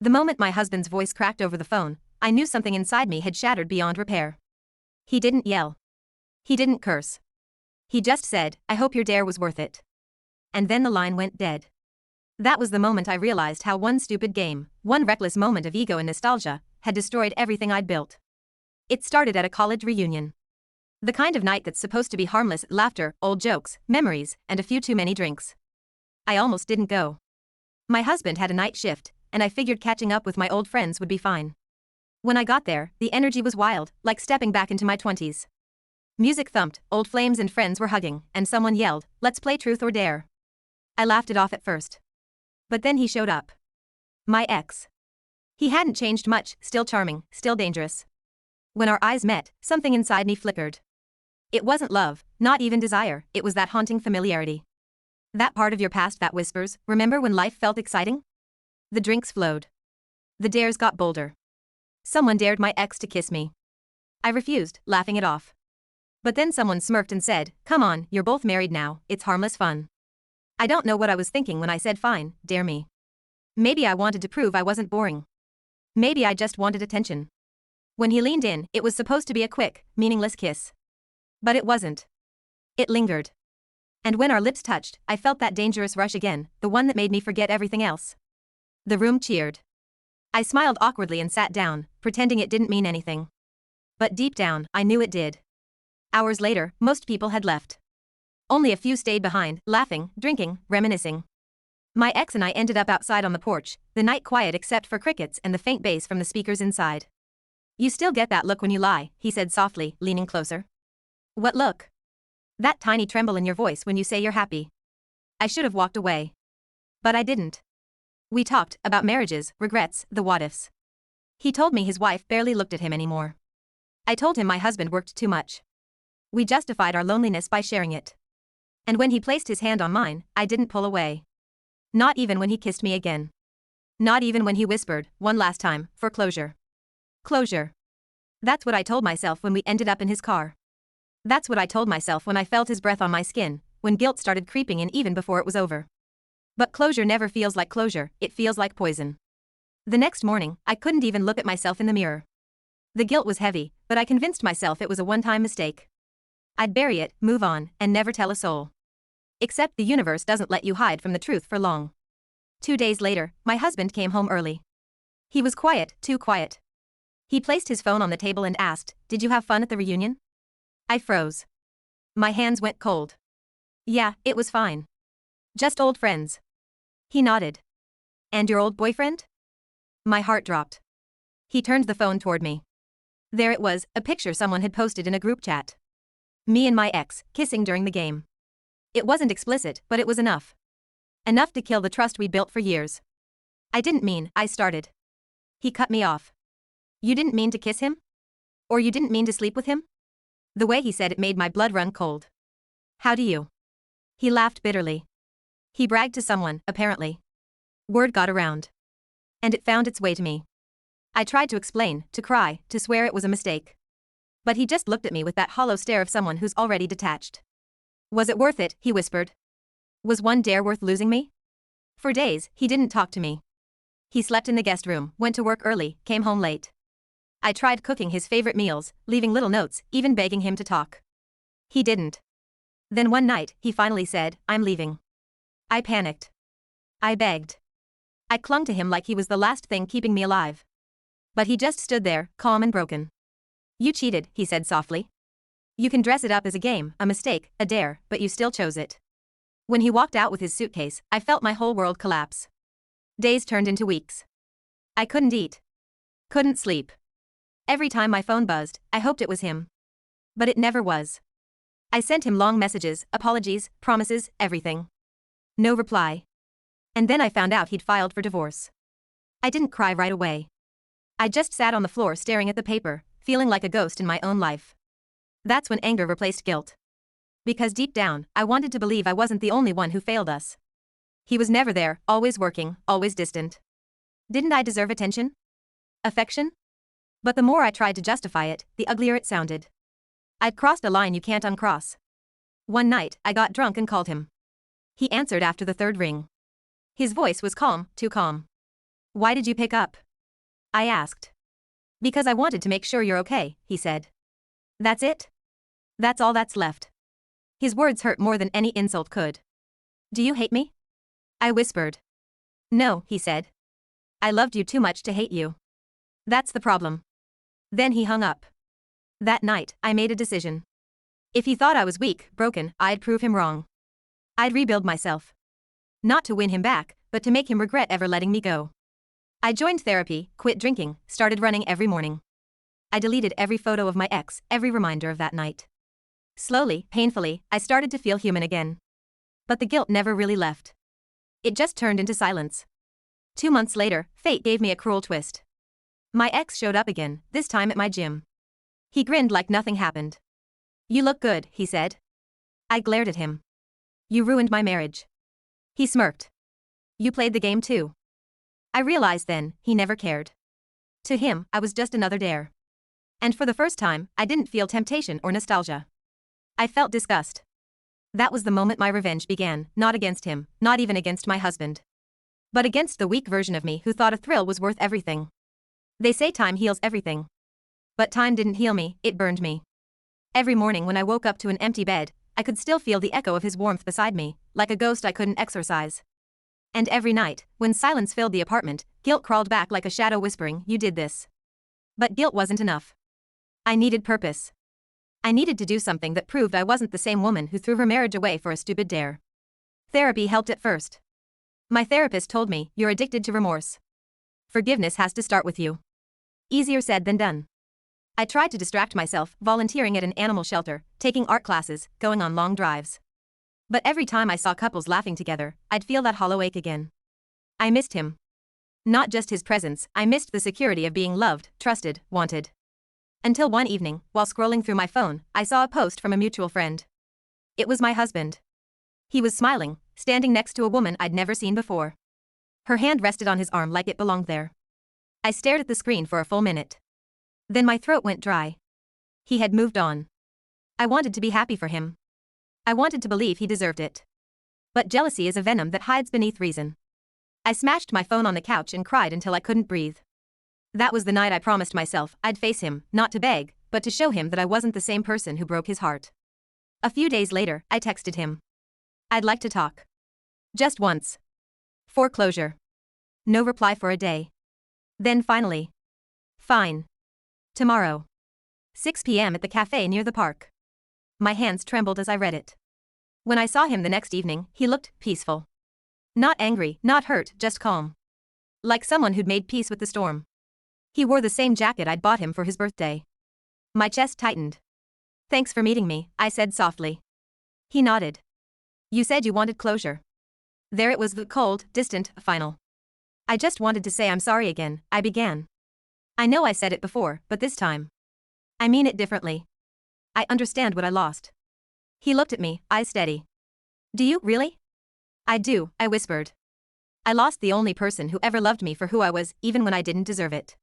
The moment my husband's voice cracked over the phone, I knew something inside me had shattered beyond repair. He didn't yell. He didn't curse. He just said, "I hope your dare was worth it." And then the line went dead. That was the moment I realized how one stupid game, one reckless moment of ego and nostalgia, had destroyed everything I'd built. It started at a college reunion. The kind of night that's supposed to be harmless: laughter, old jokes, memories, and a few too many drinks. I almost didn't go. My husband had a night shift, and I figured catching up with my old friends would be fine. When I got there, the energy was wild, like stepping back into my 20s. Music thumped, old flames and friends were hugging, and someone yelled, "Let's play truth or dare." I laughed it off at first. But then he showed up. My ex. He hadn't changed much, still charming, still dangerous. When our eyes met, something inside me flickered. It wasn't love, not even desire, it was that haunting familiarity. That part of your past that whispers, "Remember when life felt exciting?" The drinks flowed. The dares got bolder. Someone dared my ex to kiss me. I refused, laughing it off. But then someone smirked and said, "Come on, you're both married now, it's harmless fun." I don't know what I was thinking when I said fine, dare me. Maybe I wanted to prove I wasn't boring. Maybe I just wanted attention. When he leaned in, it was supposed to be a quick, meaningless kiss. But it wasn't. It lingered. And when our lips touched, I felt that dangerous rush again, the one that made me forget everything else. The room cheered. I smiled awkwardly and sat down, pretending it didn't mean anything. But deep down, I knew it did. Hours later, most people had left. Only a few stayed behind, laughing, drinking, reminiscing. My ex and I ended up outside on the porch, the night quiet except for crickets and the faint bass from the speakers inside. "You still get that look when you lie," he said softly, leaning closer. "What look?" "That tiny tremble in your voice when you say you're happy." I should have walked away. But I didn't. We talked about marriages, regrets, the what-ifs. He told me his wife barely looked at him anymore. I told him my husband worked too much. We justified our loneliness by sharing it. And when he placed his hand on mine, I didn't pull away. Not even when he kissed me again. Not even when he whispered, one last time, for closure. Closure. That's what I told myself when we ended up in his car. That's what I told myself when I felt his breath on my skin, when guilt started creeping in even before it was over. But closure never feels like closure, it feels like poison. The next morning, I couldn't even look at myself in the mirror. The guilt was heavy, but I convinced myself it was a one-time mistake. I'd bury it, move on, and never tell a soul. Except the universe doesn't let you hide from the truth for long. 2 days later, my husband came home early. He was quiet, too quiet. He placed his phone on the table and asked, "Did you have fun at the reunion?" I froze. My hands went cold. "Yeah, it was fine. Just old friends." He nodded. "And your old boyfriend?" My heart dropped. He turned the phone toward me. There it was, a picture someone had posted in a group chat. Me and my ex, kissing during the game. It wasn't explicit, but it was enough. Enough to kill the trust we built for years. "I didn't mean," I started. He cut me off. "You didn't mean to kiss him? Or you didn't mean to sleep with him?" The way he said it made my blood run cold. "How do you?" He laughed bitterly. He bragged to someone, apparently. Word got around. And it found its way to me. I tried to explain, to cry, to swear it was a mistake. But he just looked at me with that hollow stare of someone who's already detached. "Was it worth it?" he whispered. "Was one dare worth losing me?" For days, he didn't talk to me. He slept in the guest room, went to work early, came home late. I tried cooking his favorite meals, leaving little notes, even begging him to talk. He didn't. Then one night, he finally said, "I'm leaving." I panicked. I begged. I clung to him like he was the last thing keeping me alive. But he just stood there, calm and broken. "You cheated," he said softly. "You can dress it up as a game, a mistake, a dare, but you still chose it." When he walked out with his suitcase, I felt my whole world collapse. Days turned into weeks. I couldn't eat. Couldn't sleep. Every time my phone buzzed, I hoped it was him. But it never was. I sent him long messages, apologies, promises, everything. No reply. And then I found out he'd filed for divorce. I didn't cry right away. I just sat on the floor staring at the paper, feeling like a ghost in my own life. That's when anger replaced guilt. Because deep down, I wanted to believe I wasn't the only one who failed us. He was never there, always working, always distant. Didn't I deserve attention? Affection? But the more I tried to justify it, the uglier it sounded. I'd crossed a line you can't uncross. One night, I got drunk and called him. He answered after the third ring. His voice was calm, too calm. Why did you pick up? I asked. Because I wanted to make sure you're okay, he said. That's it? That's all that's left. His words hurt more than any insult could. Do you hate me? I whispered. No, he said. I loved you too much to hate you. That's the problem. Then he hung up. That night, I made a decision. If he thought I was weak, broken, I'd prove him wrong. I'd rebuild myself. Not to win him back, but to make him regret ever letting me go. I joined therapy, quit drinking, started running every morning. I deleted every photo of my ex, every reminder of that night. Slowly, painfully, I started to feel human again. But the guilt never really left. It just turned into silence. 2 months later, fate gave me a cruel twist. My ex showed up again, this time at my gym. He grinned like nothing happened. You look good, he said. I glared at him. You ruined my marriage. He smirked. You played the game too. I realized then, he never cared. To him, I was just another dare. And for the first time, I didn't feel temptation or nostalgia. I felt disgust. That was the moment my revenge began, not against him, not even against my husband. But against the weak version of me who thought a thrill was worth everything. They say time heals everything. But time didn't heal me, it burned me. Every morning when I woke up to an empty bed, I could still feel the echo of his warmth beside me, like a ghost I couldn't exorcise. And every night, when silence filled the apartment, guilt crawled back like a shadow whispering, you did this. But guilt wasn't enough. I needed purpose. I needed to do something that proved I wasn't the same woman who threw her marriage away for a stupid dare. Therapy helped at first. My therapist told me, you're addicted to remorse. Forgiveness has to start with you. Easier said than done. I tried to distract myself, volunteering at an animal shelter, taking art classes, going on long drives. But every time I saw couples laughing together, I'd feel that hollow ache again. I missed him. Not just his presence, I missed the security of being loved, trusted, wanted. Until one evening, while scrolling through my phone, I saw a post from a mutual friend. It was my husband. He was smiling, standing next to a woman I'd never seen before. Her hand rested on his arm like it belonged there. I stared at the screen for a full minute. Then my throat went dry. He had moved on. I wanted to be happy for him. I wanted to believe he deserved it. But jealousy is a venom that hides beneath reason. I smashed my phone on the couch and cried until I couldn't breathe. That was the night I promised myself I'd face him, not to beg, but to show him that I wasn't the same person who broke his heart. A few days later, I texted him. I'd like to talk. Just once. For closure. No reply for a day. Then finally. Fine. Tomorrow. 6 p.m. at the cafe near the park. My hands trembled as I read it. When I saw him the next evening, he looked peaceful. Not angry, not hurt, just calm. Like someone who'd made peace with the storm. He wore the same jacket I'd bought him for his birthday. My chest tightened. Thanks for meeting me, I said softly. He nodded. You said you wanted closure. There it was, the cold, distant, final. I just wanted to say I'm sorry again, I began. I know I said it before, but this time. I mean it differently. I understand what I lost. He looked at me, eyes steady. Do you, really? I do, I whispered. I lost the only person who ever loved me for who I was, even when I didn't deserve it.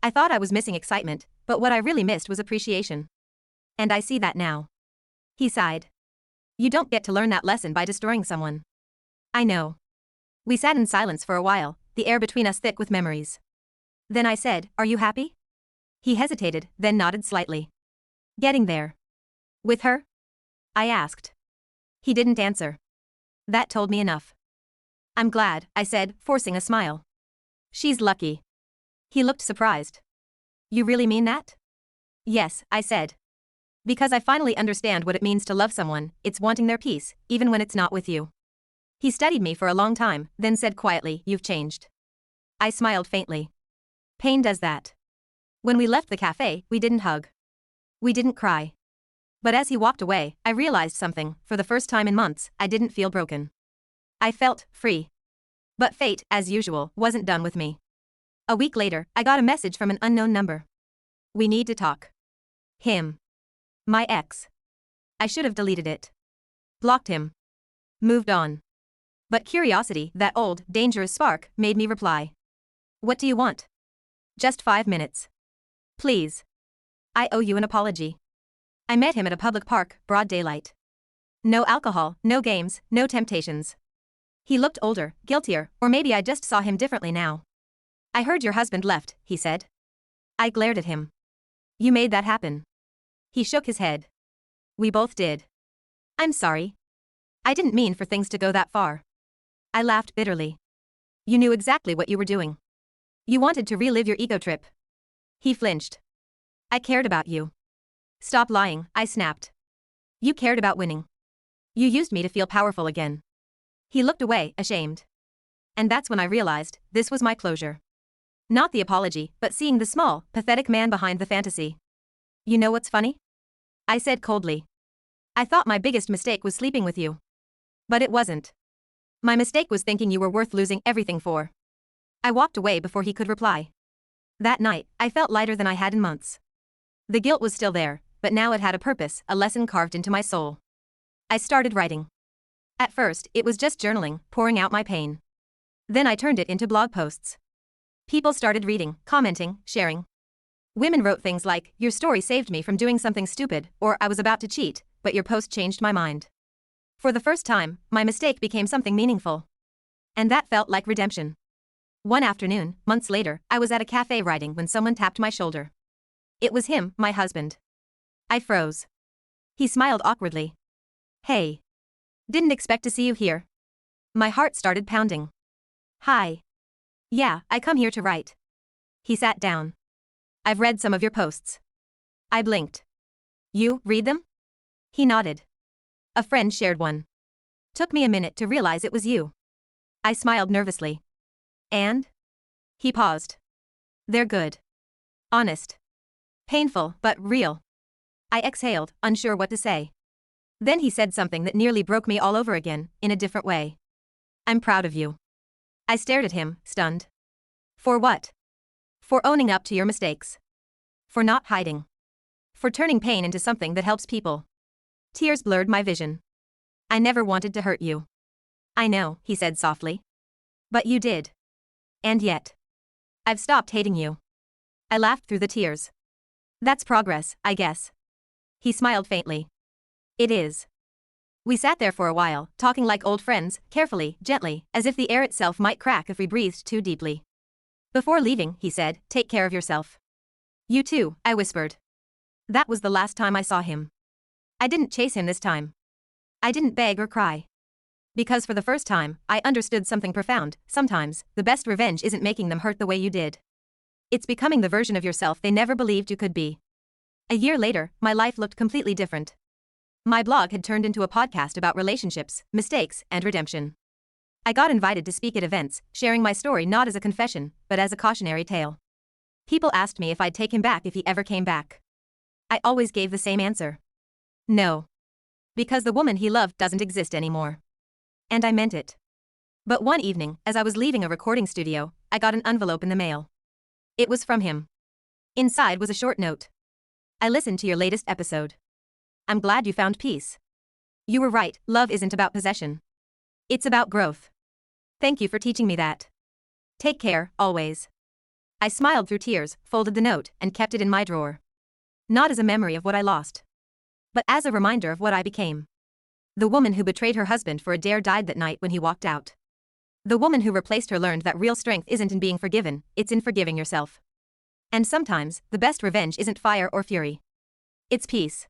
I thought I was missing excitement, but what I really missed was appreciation. And I see that now. He sighed. You don't get to learn that lesson by destroying someone. I know. We sat in silence for a while, the air between us thick with memories. Then I said, are you happy? He hesitated, then nodded slightly. Getting there. With her? I asked. He didn't answer. That told me enough. I'm glad, I said, forcing a smile. She's lucky. He looked surprised. You really mean that? Yes, I said. Because I finally understand what it means to love someone, it's wanting their peace, even when it's not with you. He studied me for a long time, then said quietly, you've changed. I smiled faintly. Pain does that. When we left the cafe, we didn't hug. We didn't cry. But as he walked away, I realized something. For the first time in months, I didn't feel broken. I felt free. But fate, as usual, wasn't done with me. A week later, I got a message from an unknown number. We need to talk. Him. My ex. I should have deleted it. Blocked him. Moved on. But curiosity, that old, dangerous spark, made me reply. What do you want? Just 5 minutes. Please. I owe you an apology. I met him at a public park, broad daylight. No alcohol, no games, no temptations. He looked older, guiltier, or maybe I just saw him differently now. I heard your husband left, he said. I glared at him. You made that happen. He shook his head. We both did. I'm sorry. I didn't mean for things to go that far. I laughed bitterly. You knew exactly what you were doing. You wanted to relive your ego trip. He flinched. I cared about you. Stop lying, I snapped. You cared about winning. You used me to feel powerful again. He looked away, ashamed. And that's when I realized this was my closure. Not the apology, but seeing the small, pathetic man behind the fantasy. You know what's funny? I said coldly. I thought my biggest mistake was sleeping with you. But it wasn't. My mistake was thinking you were worth losing everything for. I walked away before he could reply. That night, I felt lighter than I had in months. The guilt was still there, but now it had a purpose, a lesson carved into my soul. I started writing. At first, it was just journaling, pouring out my pain. Then I turned it into blog posts. People started reading, commenting, sharing. Women wrote things like, your story saved me from doing something stupid, or I was about to cheat, but your post changed my mind. For the first time, my mistake became something meaningful. And that felt like redemption. One afternoon, months later, I was at a cafe writing when someone tapped my shoulder. It was him, my husband. I froze. He smiled awkwardly. Hey. Didn't expect to see you here. My heart started pounding. Hi. Yeah, I come here to write. He sat down. I've read some of your posts. I blinked. You read them? He nodded. A friend shared one. Took me a minute to realize it was you. I smiled nervously. And? He paused. They're good. Honest. Painful, but real. I exhaled, unsure what to say. Then he said something that nearly broke me all over again, in a different way. I'm proud of you. I stared at him, stunned. For what? For owning up to your mistakes. For not hiding. For turning pain into something that helps people. Tears blurred my vision. I never wanted to hurt you. I know, he said softly. But you did. And yet. I've stopped hating you. I laughed through the tears. That's progress, I guess. He smiled faintly. It is. We sat there for a while, talking like old friends, carefully, gently, as if the air itself might crack if we breathed too deeply. Before leaving, he said, take care of yourself. You too, I whispered. That was the last time I saw him. I didn't chase him this time. I didn't beg or cry. Because for the first time, I understood something profound. Sometimes, the best revenge isn't making them hurt the way you did. It's becoming the version of yourself they never believed you could be. A year later, my life looked completely different. My blog had turned into a podcast about relationships, mistakes, and redemption. I got invited to speak at events, sharing my story not as a confession, but as a cautionary tale. People asked me if I'd take him back if he ever came back. I always gave the same answer. No. Because the woman he loved doesn't exist anymore. And I meant it. But one evening, as I was leaving a recording studio, I got an envelope in the mail. It was from him. Inside was a short note. I listened to your latest episode. I'm glad you found peace. You were right, love isn't about possession. It's about growth. Thank you for teaching me that. Take care, always. I smiled through tears, folded the note, and kept it in my drawer. Not as a memory of what I lost, but as a reminder of what I became. The woman who betrayed her husband for a dare died that night when he walked out. The woman who replaced her learned that real strength isn't in being forgiven, it's in forgiving yourself. And sometimes, the best revenge isn't fire or fury. It's peace.